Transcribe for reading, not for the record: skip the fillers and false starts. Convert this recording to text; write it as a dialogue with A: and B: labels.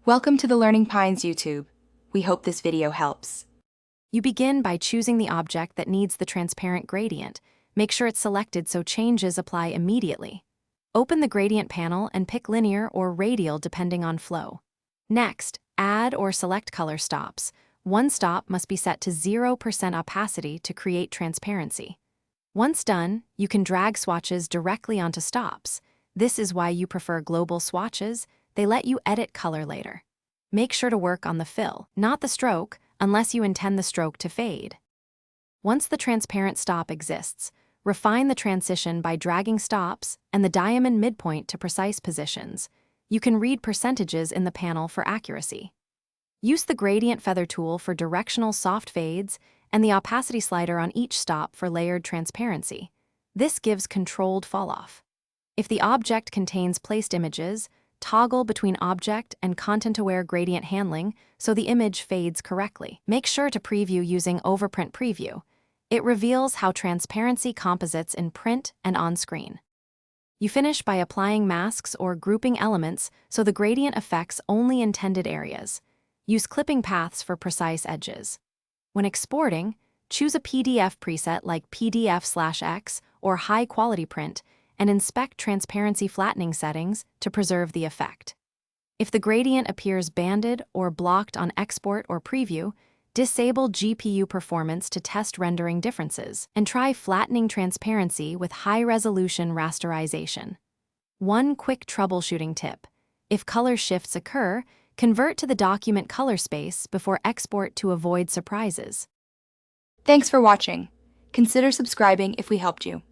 A: Welcome to the Learning Pines YouTube. We hope this video helps.
B: You begin by choosing the object that needs the transparent gradient. Make sure it's selected so changes apply immediately. Open the gradient panel and pick linear or radial depending on flow. Next, add or select color stops. One stop must be set to 0% opacity to create transparency. Once done, you can drag swatches directly onto stops. This is why you prefer global swatches. They let you edit color later. Make sure to work on the fill, not the stroke, unless you intend the stroke to fade. Once the transparent stop exists, refine the transition by dragging stops and the diamond midpoint to precise positions. You can read percentages in the panel for accuracy. Use the gradient feather tool for directional soft fades and the opacity slider on each stop for layered transparency. This gives controlled falloff. If the object contains placed images, toggle between object and content-aware gradient handling so the image fades correctly. Make sure to preview using Overprint Preview. It reveals how transparency composites in print and on-screen. You finish by applying masks or grouping elements so the gradient affects only intended areas. Use clipping paths for precise edges. When exporting, choose a PDF preset like PDF/X or high-quality print and inspect transparency flattening settings to preserve the effect. If the gradient appears banded or blocked on export or preview, disable GPU performance to test rendering differences, and try flattening transparency with high-resolution rasterization. One quick troubleshooting tip: if color shifts occur, convert to the document color space before export to avoid surprises.
A: Thanks for watching. Consider subscribing if we helped you.